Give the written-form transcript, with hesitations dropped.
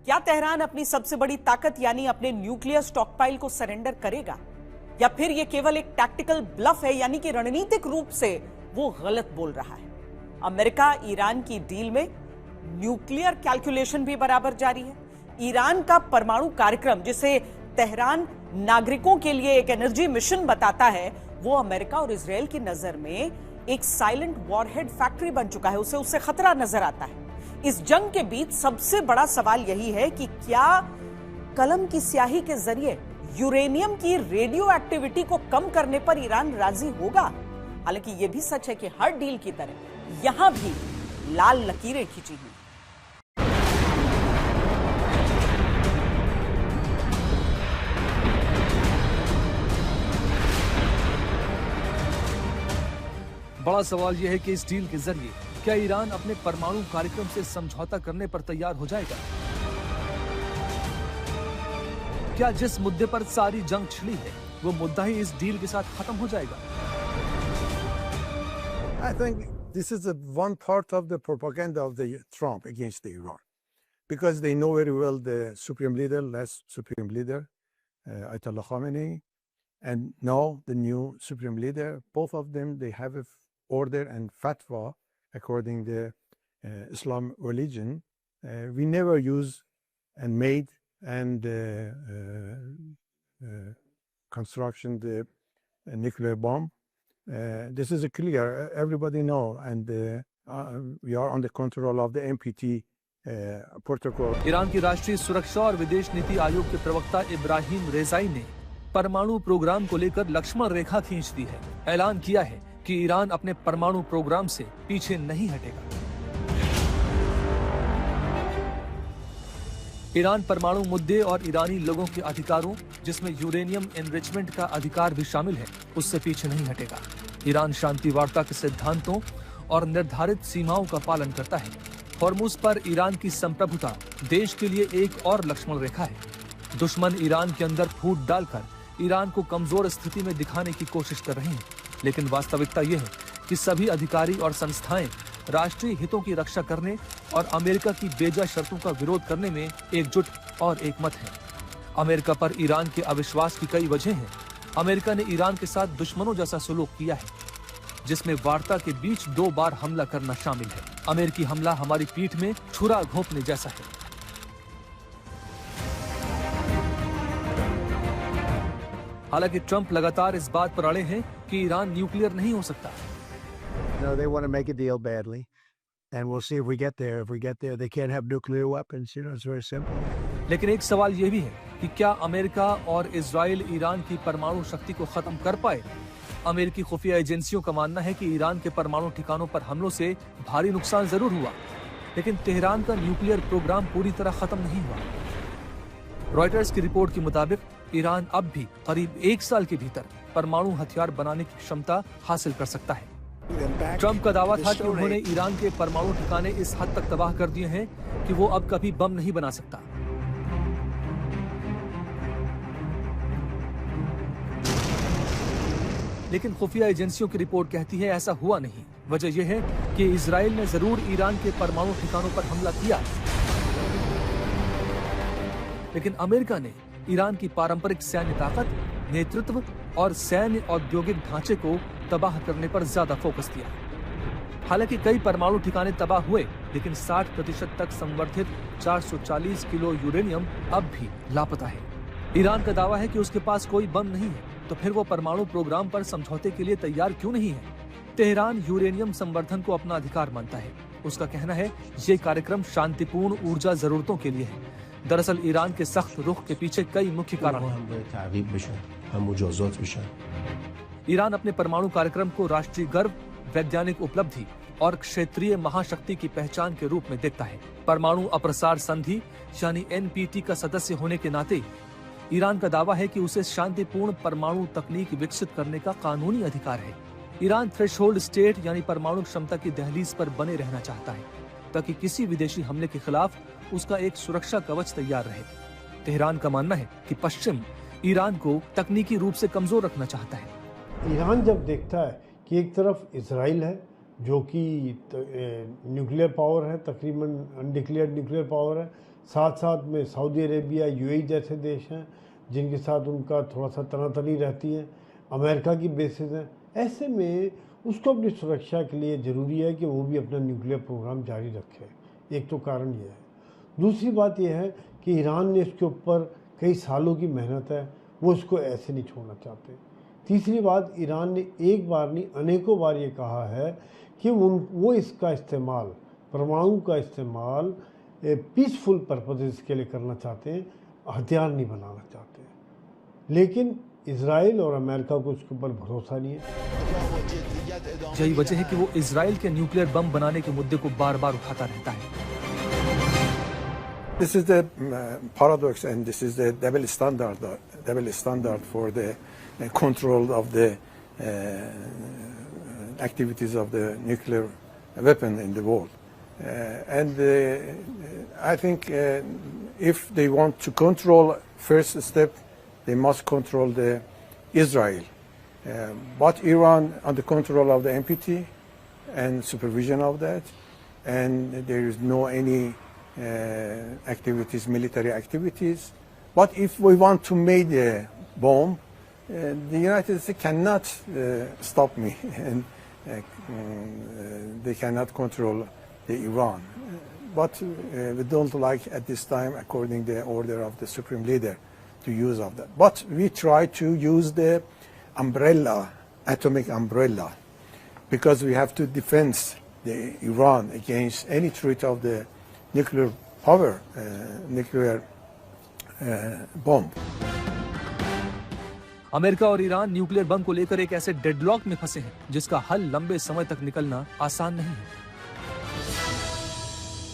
क्या तेहरान अपनी सबसे बड़ी ताकत यानी अपने न्यूक्लियर स्टॉकपाइल को सरेंडर करेगा, या फिर यह केवल एक टैक्टिकल ब्लफ है, यानी कि रणनीतिक रूप से वो गलत बोल रहा है? अमेरिका ईरान की डील में न्यूक्लियर कैलकुलेशन भी बराबर जारी है। ईरान का परमाणु कार्यक्रम, जिसे तेहरान नागरिकों के लिए एक एनर्जी मिशन बताता है, वो अमेरिका और इजराइल की नजर में एक साइलेंट वॉरहेड फैक्ट्री बन चुका है। उसे उससे खतरा नजर आता है। इस जंग के बीच सबसे बड़ा सवाल यही है कि क्या कलम की स्याही के जरिए यूरेनियम की रेडियो एक्टिविटी को कम करने पर ईरान राजी होगा? हालांकि यह भी सच है कि हर डील की तरह यहां भी लाल लकीरें खींची हुई। बड़ा सवाल यह है कि इस डील के जरिए क्या ईरान अपने परमाणु कार्यक्रम से समझौता करने पर तैयार हो जाएगा? क्या जिस मुद्दे पर सारी जंग छिड़ी है, वो मुद्दा ही इस डील के साथ खत्म हो जाएगा? I think this is one part of the propaganda of the Trump against Iran, because they know very well the supreme leader, last supreme leader, Ayatollah Khamenei, and now the new supreme leader. Both of them, they have a order and fatwa according to Islam religion. We never use and made and construction the nuclear bomb. This is clear. Everybody know, and we are on the control of the NPT protocol. Iran की राष्ट्रीय सुरक्षा और विदेश नीति आयोग के प्रवक्ता Ibrahim Rezaei ने परमाणु programme को लेकर लक्ष्मण रेखा खींच दी है। ऐलान किया है कि ईरान अपने परमाणु प्रोग्राम से पीछे नहीं हटेगा। ईरान परमाणु मुद्दे और ईरानी लोगों के अधिकारों, जिसमें यूरेनियम एनरिचमेंट का अधिकार भी शामिल है, उससे पीछे नहीं हटेगा। ईरान शांति वार्ता के सिद्धांतों और निर्धारित सीमाओं का पालन करता है। हॉर्मुज पर ईरान की संप्रभुता देश के लिए एक और लक्ष्मण रेखा है। दुश्मन ईरान के अंदर फूट डालकर ईरान को कमजोर स्थिति में दिखाने की कोशिश कर रहे हैं, लेकिन वास्तविकता यह है कि सभी अधिकारी और संस्थाएं राष्ट्रीय हितों की रक्षा करने और अमेरिका की बेजा शर्तों का विरोध करने में एकजुट और एकमत हैं। अमेरिका पर ईरान के अविश्वास की कई वजह हैं। अमेरिका ने ईरान के साथ दुश्मनों जैसा सुलूक किया है, जिसमें वार्ता के बीच 2 बार हमला करना शामिल है। अमेरिकी हमला हमारी पीठ में छुरा घोंपने जैसा है। हालांकि ट्रंप लगातार इस बात पर अड़े हैं कि ईरान न्यूक्लियर नहीं हो सकता। No, they want to make a deal badly, and we'll see if we get there. If we get there, they can't have nuclear weapons. You know, it's very simple. लेकिन एक सवाल यह भी है कि क्या अमेरिका और इजराइल ईरान की परमाणु शक्ति को खत्म कर पाए? अमेरिकी खुफिया एजेंसियों का मानना है कि ईरान के परमाणु ठिकानों पर हमलों से भारी नुकसान जरूर हुआ, लेकिन तेहरान का न्यूक्लियर प्रोग्राम पूरी तरह खत्म नहीं हुआ। रॉयटर्स की रिपोर्ट के मुताबिक ईरान अब भी करीब 1 साल के भीतर परमाणु हथियार बनाने की क्षमता हासिल कर सकता है। ट्रंप का दावा था कि उन्होंने ईरान के परमाणु ठिकाने इस हद तक तबाह कर दिए हैं कि वो अब कभी बम नहीं बना सकता। लेकिन खुफिया एजेंसियों की रिपोर्ट कहती है ऐसा हुआ नहीं। वजह यह है कि इजराइल ने जरूर ईरान के परमाणु ठिकानों पर हमला किया, लेकिन अमेरिका ने ईरान की पारंपरिक सैन्य ताकत, नेतृत्व और सैन्य औद्योगिक ढांचे को तबाह करने पर ज्यादा फोकस दिया। हालांकि कई परमाणु ठिकाने तबाह हुए, लेकिन 60% तक संवर्धित 440 किलो यूरेनियम अब भी लापता है। ईरान का दावा है कि उसके पास कोई बम नहीं है, तो फिर वो परमाणु प्रोग्राम पर समझौते के लिए तैयार क्यों नहीं है? तेहरान यूरेनियम संवर्धन को अपना अधिकार मानता है। उसका कहना है ये कार्यक्रम शांतिपूर्ण ऊर्जा जरूरतों के लिए है। दरअसल ईरान के सख्त रुख के पीछे कई मुख्य कारण हैं। ईरान अपने परमाणु कार्यक्रम को राष्ट्रीय गर्व, वैज्ञानिक उपलब्धि और क्षेत्रीय महाशक्ति की पहचान के रूप में देखता है। परमाणु अप्रसार संधि यानी NPT का सदस्य होने के नाते ईरान का दावा है कि उसे शांतिपूर्ण परमाणु तकनीक विकसित करने का कानूनी अधिकार है। ईरान थ्रेशोल्ड स्टेट यानी परमाणु क्षमता की दहलीज पर बने रहना चाहता है, ताकि किसी विदेशी हमले के खिलाफ उसका एक सुरक्षा कवच तैयार रहे। तेहरान का मानना है कि पश्चिम ईरान को तकनीकी रूप से कमजोर रखना चाहता है। ईरान जब देखता है कि एक तरफ इजराइल है जो कि न्यूक्लियर पावर है, तकरीबन अनडिक्लेयर्ड न्यूक्लियर पावर है, साथ साथ में सऊदी अरेबिया, यूएई जैसे देश हैं जिनके साथ उनका थोड़ा सा तनातनी रहती है, अमेरिका की बेसिस हैं। ऐसे में उसको अपनी सुरक्षा के लिए ज़रूरी है कि वो भी अपना न्यूक्लियर प्रोग्राम जारी रखे। एक तो कारण ये है। दूसरी बात यह है कि ईरान ने इसके ऊपर कई सालों की मेहनत है, वो इसको ऐसे नहीं छोड़ना चाहते। तीसरी बात, ईरान ने एक बार नहीं अनेकों बार ये कहा है कि वो इसका इस्तेमाल, परमाणु का इस्तेमाल पीसफुल पर्पसेस के लिए करना चाहते हैं, हथियार नहीं बनाना चाहते हैं। लेकिन इजराइल और अमेरिका को उसके ऊपर भरोसा नहीं है। यही वजह है कि वो इजराइल के न्यूक्लियर बम बनाने के मुद्दे को बार बार उठाता रहता है। This is the paradox, and this is the double standard for the control of the activities of the nuclear weapon in the world. I think if they want to control, first step, they must control the Israel. But Iran under control of the NPT and supervision of that, and there is no any activities, military activities. But if we want to make a bomb, the United States cannot stop me, and they cannot control the Iran. But we don't like at this time, according to the order of the Supreme Leader, to use of that. But we try to use the umbrella, atomic umbrella, because we have to defend the Iran against any threat of the nuclear power, nuclear bomb. America और Iran nuclear bomb को लेकर एक ऐसे deadlock में फंसे हैं जिसका हल लंबे समय तक निकलना आसान नहीं है।